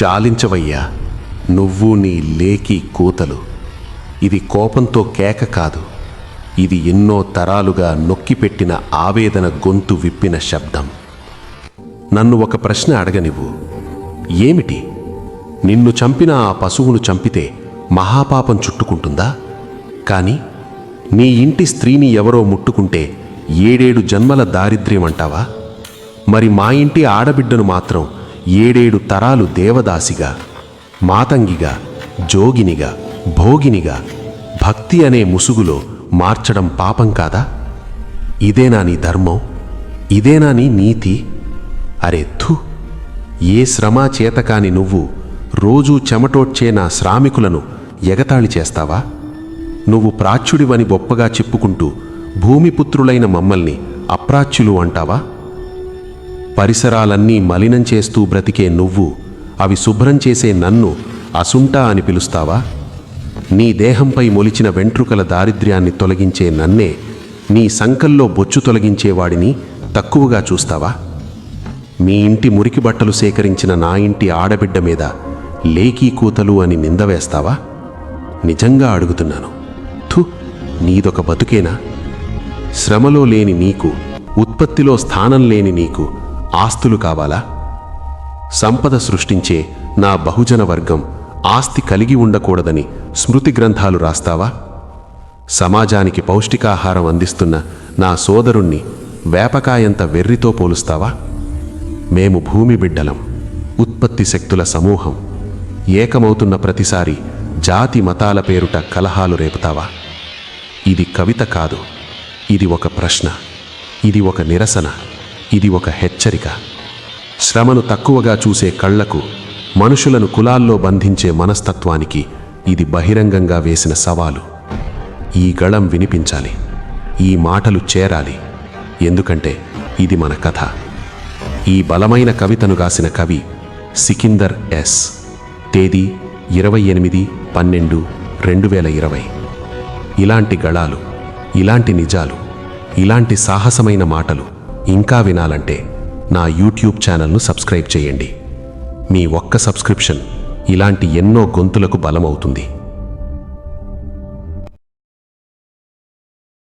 చాలించవయ్యా, నువ్వు నీ లేకి కూతలు. ఇది కోపంతో కేక కాదు, ఇది ఎన్నో తరాలుగా నొక్కిపెట్టిన ఆవేదన గొంతు విప్పిన శబ్దం. నన్ను ఒక ప్రశ్న అడగనివ్వు. ఏమిటి? నిన్ను చంపిన ఆ పశువును చంపితే మహాపాపం చుట్టుకుంటుందా? కానీ నీ ఇంటి స్త్రీని ఎవరో ముట్టుకుంటే 7 జన్మల దారిద్ర్యం అంటావా? మరి మా ఇంటి ఆడబిడ్డను మాత్రం 7 తరాలు దేవదాసిగా, మాతంగిగా, జోగినిగా, భోగినిగా, భక్తి అనే ముసుగులో మార్చడం పాపం కాదా? ఇదేనా నీ ధర్మం? ఇదేనా నీ నీతి? అరే థు! ఏ శ్రమ చేతకాని నువ్వు రోజూ చెమటోడ్చే నా శ్రామికులను ఎగతాళి చేస్తావా? నువ్వు ప్రాచ్యుడివని గొప్పగా చెప్పుకుంటూ భూమిపుత్రులైన మమ్మల్ని అప్రాచ్యులు అంటావా? పరిసరాలన్నీ మలినం చేస్తూ బ్రతికే నువ్వు అవి శుభ్రం చేసే నన్ను అసుంటా అని పిలుస్తావా? నీ దేహంపై మొలిచిన వెంట్రుకల దారిద్ర్యాన్ని తొలగించే నన్నే నీ సంకల్లో బొచ్చు తొలగించేవాడిని తక్కువగా చూస్తావా? మీ ఇంటి మురికి బట్టలు సేకరించిన నా ఇంటి ఆడబిడ్డ మీద లేకీ కూతలు అని నిందవేస్తావా? నిజంగా అడుగుతున్నాను. థు! నీదొక బతుకేనా? శ్రమలో లేని నీకు, ఉత్పత్తిలో స్థానం లేని నీకు ఆస్తులు కావాలా? సంపద సృష్టించే నా బహుజన వర్గం ఆస్తి కలిగి ఉండకూడదని స్మృతి గ్రంథాలు రాస్తావా? సమాజానికి పౌష్టికాహారం అందిస్తున్న నా సోదరుణ్ణి వేపకాయంత వెర్రితో పోలుస్తావా? మేము భూమి బిడ్డలం, ఉత్పత్తి శక్తుల సమూహం. ఏకమవుతున్న ప్రతిసారి జాతి మతాల పేరుట కలహాలు రేపుతావా? ఇది కవిత కాదు, ఇది ఒక ప్రశ్న, ఇది ఒక నిరసన, ఇది ఒక హెచ్చరిక. శ్రమను తక్కువగా చూసే కళ్లకు, మనుషులను కులాల్లో బంధించే మనస్తత్వానికి ఇది బహిరంగంగా వేసిన సవాలు. ఈ గళం వినిపించాలి, ఈ మాటలు చేరాలి. ఎందుకంటే ఇది మన కథ. ఈ బలమైన కవితను రాసిన కవి సికిందర్ ఎస్. తేదీ 28/12/2020. ఇలాంటి గళాలు, ఇలాంటి నిజాలు, ఇలాంటి సాహసమైన మాటలు ఇంకా వినాలంటే నా యూట్యూబ్ ఛానల్ను సబ్స్క్రైబ్ చేయండి. మీ ఒక్క సబ్స్క్రిప్షన్ ఇలాంటి ఎన్నో గొంతులకు బలమవుతుంది.